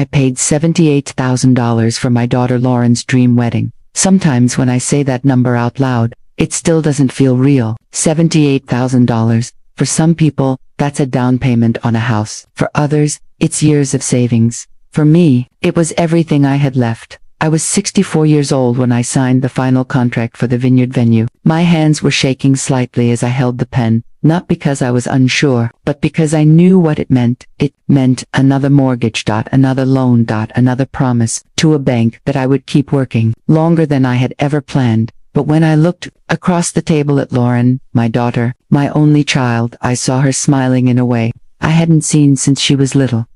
I paid $78,000 for my daughter Lauren's dream wedding. Sometimes when I say that number out loud, it still doesn't feel real. $78,000. For some people, that's a down payment on a house. For others, it's years of savings. For me, it was everything I had left. I was 64 years old when I signed the final contract for the vineyard venue. My hands were shaking slightly as I held the pen, not because I was unsure, but because I knew what it meant. It meant another mortgage, another loan, another promise to a bank that I would keep working longer than I had ever planned. But when I looked across the table at Lauren, my daughter, my only child, I saw her smiling in a way I hadn't seen since she was little.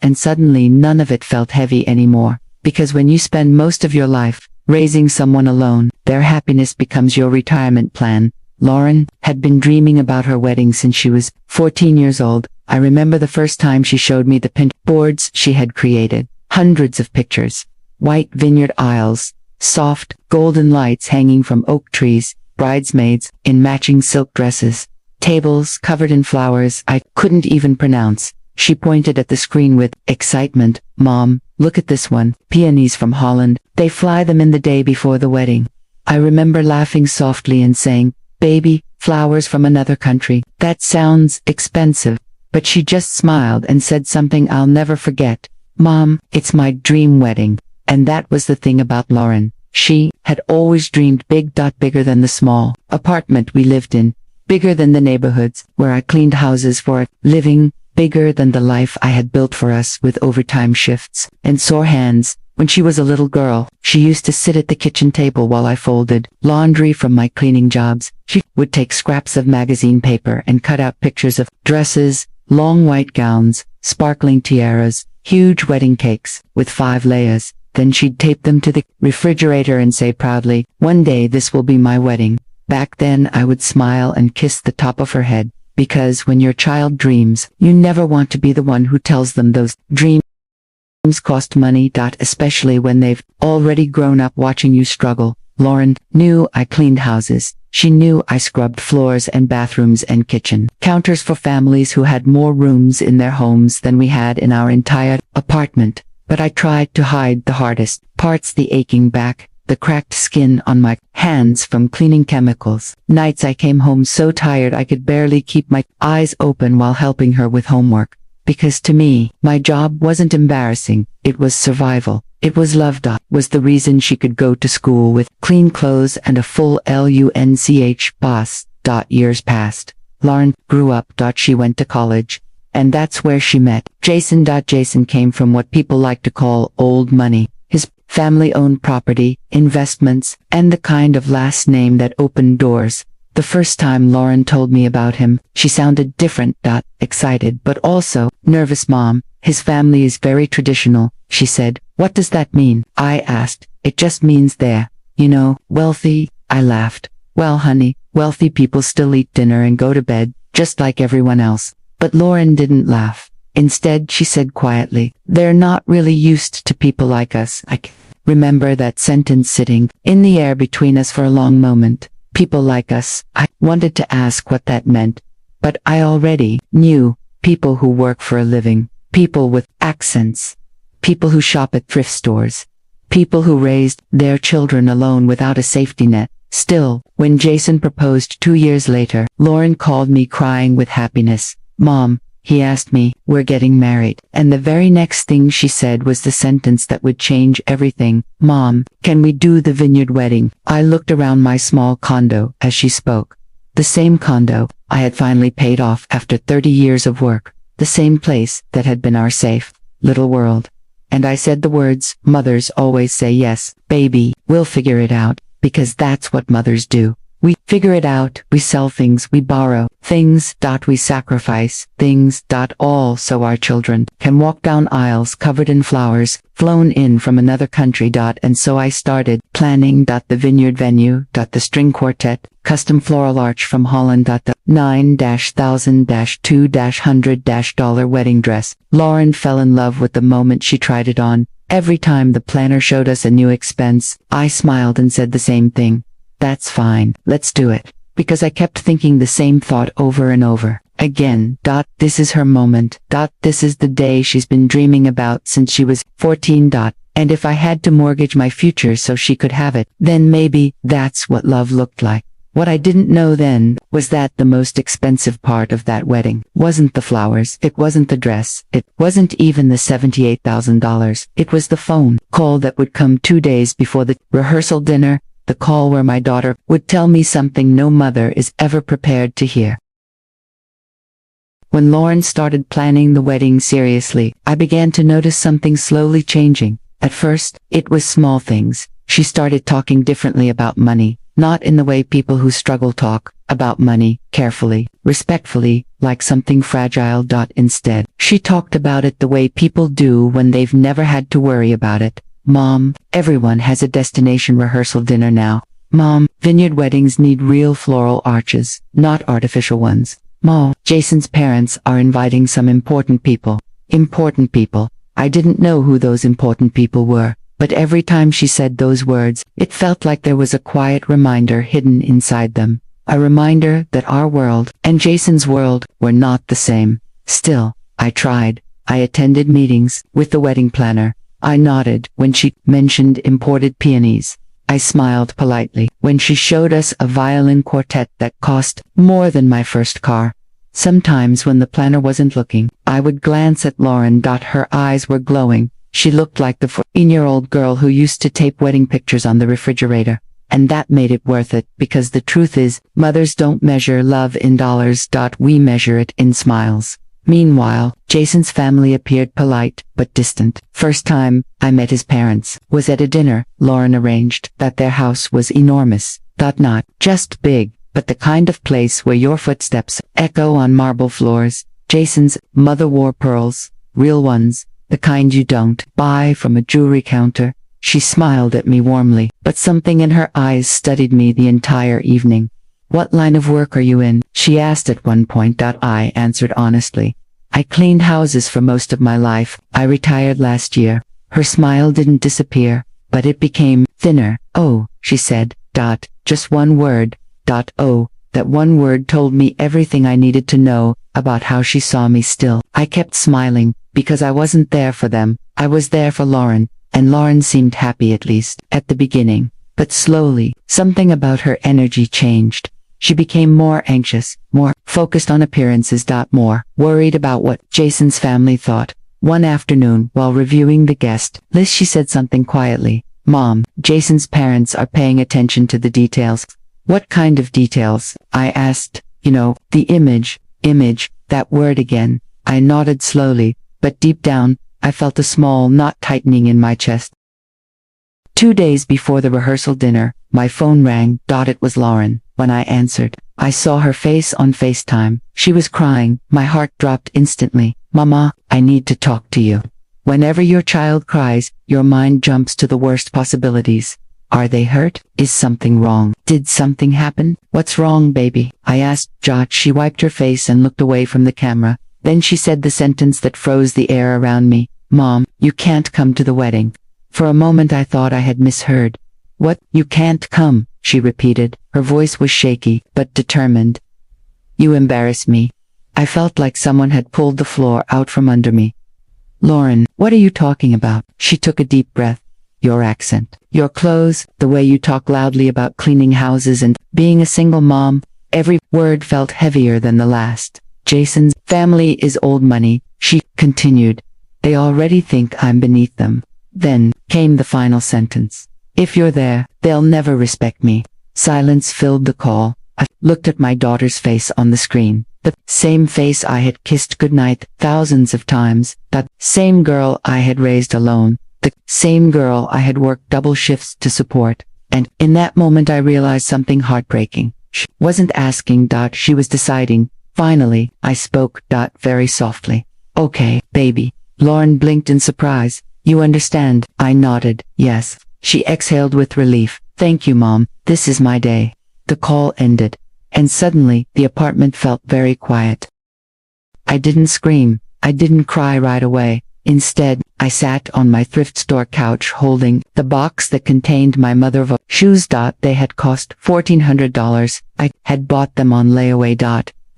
And suddenly none of it felt heavy anymore. Because when you spend most of your life raising someone alone, their happiness becomes your retirement plan. Lauren had been dreaming about her wedding since she was 14 years old. I remember the first time she showed me the Pinterest boards she had created. Hundreds of pictures. White vineyard aisles, soft, golden lights hanging from oak trees, bridesmaids in matching silk dresses, tables covered in flowers I couldn't even pronounce. She pointed at the screen with excitement. "Mom, look at this one. Peonies from Holland. They fly them in the day before the wedding." I remember laughing softly and saying, "Baby, flowers from another country. That sounds expensive." But she just smiled and said something I'll never forget. "Mom, it's my dream wedding." And that was the thing about Lauren. She had always dreamed big, bigger than the small apartment we lived in, bigger than the neighborhoods where I cleaned houses for a living, bigger than the life I had built for us with overtime shifts and sore hands. When she was a little girl, she used to sit at the kitchen table while I folded laundry from my cleaning jobs. She would take scraps of magazine paper and cut out pictures of dresses, long white gowns, sparkling tiaras, huge wedding cakes with 5 layers. Then she'd tape them to the refrigerator and say proudly, "One day this will be my wedding." Back then I would smile and kiss the top of her head, because when your child dreams, you never want to be the one who tells them those dreams cost money, especially when they've already grown up watching you struggle. Lauren knew I cleaned houses. She knew I scrubbed floors and bathrooms and kitchen counters for families who had more rooms in their homes than we had in our entire apartment. But I tried to hide the hardest parts, the aching back, the cracked skin on my hands from cleaning chemicals. Nights I came home so tired I could barely keep my eyes open while helping her with homework. Because to me, my job wasn't embarrassing, it was survival. It was love. Was the reason she could go to school with clean clothes and a full lunch boss. Years passed. Lauren grew up. She went to college. And that's where she met Jason. Jason came from what people like to call old money. His family-owned property, investments, and the kind of last name that opened doors. The first time Lauren told me about him, she sounded different. Excited but also nervous. "Mom, his family is very traditional," she said. "What does that mean?" I asked. "It just means they're, wealthy." I laughed. "Well, honey, wealthy people still eat dinner and go to bed, just like everyone else." But Lauren didn't laugh. Instead, she said quietly, "They're not really used to people like us." I remember that sentence sitting in the air between us for a long moment. People like us. I wanted to ask what that meant, but I already knew. People who work for a living. People with accents. People who shop at thrift stores. People who raised their children alone without a safety net. Still, when Jason proposed 2 years later, Lauren called me crying with happiness. "Mom," he asked me, "we're getting married." And the very next thing she said was the sentence that would change everything. "Mom, can we do the vineyard wedding?" I looked around my small condo as she spoke. The same condo I had finally paid off after 30 years of work. The same place that had been our safe little world. And I said the words mothers always say, "Yes, baby, we'll figure it out," because that's what mothers do. We figure it out, we sell things, we borrow things, we sacrifice things, all so our children can walk down aisles covered in flowers, flown in from another country. And so I started planning the vineyard venue, the string quartet, custom floral arch from Holland, the $9,000-$200 wedding dress. Lauren fell in love with the moment she tried it on. Every time the planner showed us a new expense, I smiled and said the same thing. "That's fine, let's do it." because I kept thinking the same thought over and over again. This is her moment. This is the day she's been dreaming about since she was 14. And if I had to mortgage my future so she could have it, then maybe that's what love looked like. What I didn't know then was that the most expensive part of that wedding wasn't the flowers, it wasn't the dress, it wasn't even the $78,000. It was the phone call that would come 2 days before the rehearsal dinner, the call where my daughter would tell me something no mother is ever prepared to hear. When Lauren started planning the wedding seriously, I began to notice something slowly changing. At first, it was small things. She started talking differently about money. Not in the way people who struggle talk about money, carefully, respectfully, like something fragile. Instead, she talked about it the way people do when they've never had to worry about it. Mom, everyone has a destination rehearsal dinner now. Mom, vineyard weddings need real floral arches, not artificial ones. Mom, Jason's parents are inviting some important people. Important people. I didn't know who those important people were. But every time she said those words, it felt like there was a quiet reminder hidden inside them. A reminder that our world and Jason's world were not the same. Still, I tried. I attended meetings with the wedding planner. I nodded when she mentioned imported peonies. I smiled politely when she showed us a violin quartet that cost more than my first car. Sometimes when the planner wasn't looking, I would glance at Lauren. Her eyes were glowing. She looked like the 14-year-old girl who used to tape wedding pictures on the refrigerator. And that made it worth it, because the truth is, mothers don't measure love in dollars. We measure it in smiles. Meanwhile, Jason's family appeared polite, but distant. First time I met his parents was at a dinner Lauren arranged. That their house was enormous. Not just big, but the kind of place where your footsteps echo on marble floors. Jason's mother wore pearls, real ones. The kind you don't buy from a jewelry counter. She smiled at me warmly, but something in her eyes studied me the entire evening. What line of work are you in? She asked at one point. I answered honestly. I cleaned houses for most of my life. I retired last year. Her smile didn't disappear, but it became thinner. Oh, she said. Just one word. Oh, that one word told me everything I needed to know about how she saw me still. I kept smiling, because I wasn't there for them. I was there for Lauren, and Lauren seemed happy at least, at the beginning. But slowly, something about her energy changed. She became more anxious, more focused on appearances. More worried about what Jason's family thought. One afternoon, while reviewing the guest list, she said something quietly. Mom, Jason's parents are paying attention to the details. What kind of details? I asked. The image, that word again. I nodded slowly, but deep down, I felt a small knot tightening in my chest. 2 days before the rehearsal dinner, my phone rang. It was Lauren. When I answered, I saw her face on FaceTime. She was crying. My heart dropped instantly. Mama, I need to talk to you. Whenever your child cries, your mind jumps to the worst possibilities. Are they hurt? Is something wrong? Did something happen? What's wrong, baby? I asked. She wiped her face and looked away from the camera. Then she said the sentence that froze the air around me. Mom, you can't come to the wedding. For a moment I thought I had misheard. What? You can't come, she repeated. Her voice was shaky, but determined. You embarrass me. I felt like someone had pulled the floor out from under me. Lauren, what are you talking about? She took a deep breath. Your accent, your clothes, the way you talk loudly about cleaning houses and being a single mom. Every word felt heavier than the last. Jason's family is old money, she continued. They already think I'm beneath them. Then came the final sentence. If you're there, they'll never respect me. Silence filled the call. I looked at my daughter's face on the screen. The same face I had kissed goodnight thousands of times. That same girl I had raised alone. The same girl I had worked double shifts to support. And in that moment I realized something heartbreaking. She wasn't asking. She was deciding. Finally, I spoke. Very softly. Okay, baby. Lauren blinked in surprise. You understand? I nodded. Yes. She exhaled with relief. Thank you, Mom. This is my day. The call ended. And suddenly, the apartment felt very quiet. I didn't scream. I didn't cry right away. Instead, I sat on my thrift store couch holding the box that contained my mother of shoes. They had cost $1,400. I had bought them on layaway.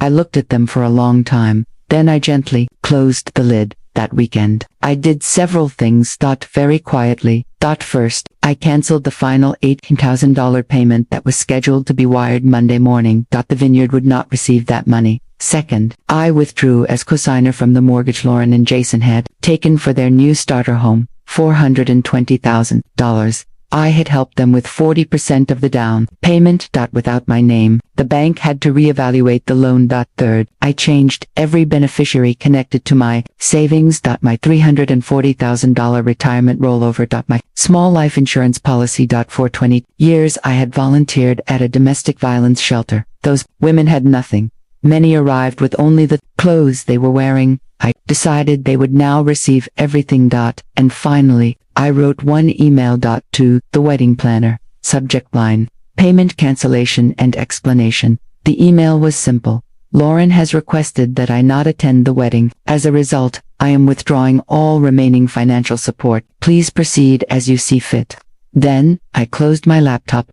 I looked at them for a long time. Then I gently closed the lid. That weekend, I did several things. Very quietly. First, I canceled the final $18,000 payment that was scheduled to be wired Monday morning. The vineyard would not receive that money. Second, I withdrew as cosigner from the mortgage Lauren and Jason had taken for their new starter home, $420,000. I had helped them with 40% of the down payment. Without my name, the bank had to reevaluate the loan. Third, I changed every beneficiary connected to my savings. My $340,000 retirement rollover. My small life insurance policy. For 20 years I had volunteered at a domestic violence shelter. Those women had nothing. Many arrived with only the clothes they were wearing. I decided they would now receive everything. And finally, I wrote one email. To the wedding planner. Subject line: payment cancellation and explanation. The email was simple. Lauren has requested that I not attend the wedding. As a result, I am withdrawing all remaining financial support. Please proceed as you see fit. Then, I closed my laptop.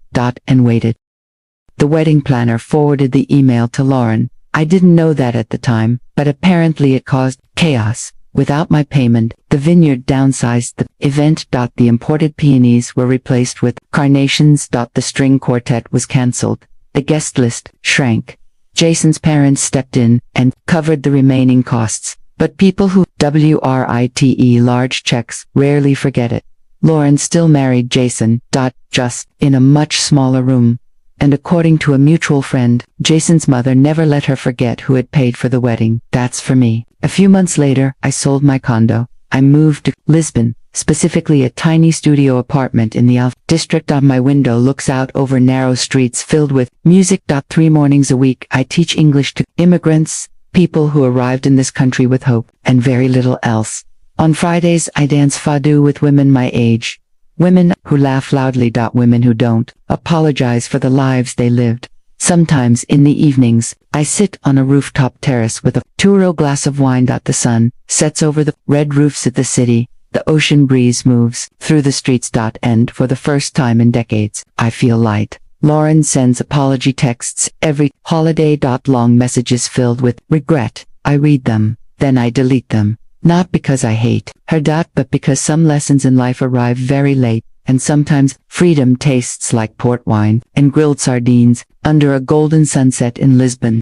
And waited. The wedding planner forwarded the email to Lauren. I didn't know that at the time, but apparently it caused chaos. Without my payment, the vineyard downsized the event. The imported peonies were replaced with carnations. The string quartet was cancelled. The guest list shrank. Jason's parents stepped in and covered the remaining costs. But people who write large checks rarely forget it. Lauren still married Jason. Just in a much smaller room. And according to a mutual friend, Jason's mother never let her forget who had paid for the wedding. That's for me. A few months later, I sold my condo. I moved to Lisbon, specifically a tiny studio apartment in the Alf district. My window looks out over narrow streets filled with music. 3 mornings a week, I teach English to immigrants, people who arrived in this country with hope, and very little else. On Fridays, I dance fado with women my age. Women who laugh loudly. Women who don't apologize for the lives they lived. Sometimes in the evenings, I sit on a rooftop terrace with a 2-euro glass of wine. The sun sets over the red roofs of the city. The ocean breeze moves through the streets. And for the first time in decades, I feel light. Lauren sends apology texts every holiday. Long messages filled with regret. I read them, then I delete them. Not because I hate her. But because some lessons in life arrive very late. And sometimes, freedom tastes like port wine and grilled sardines under a golden sunset in Lisbon.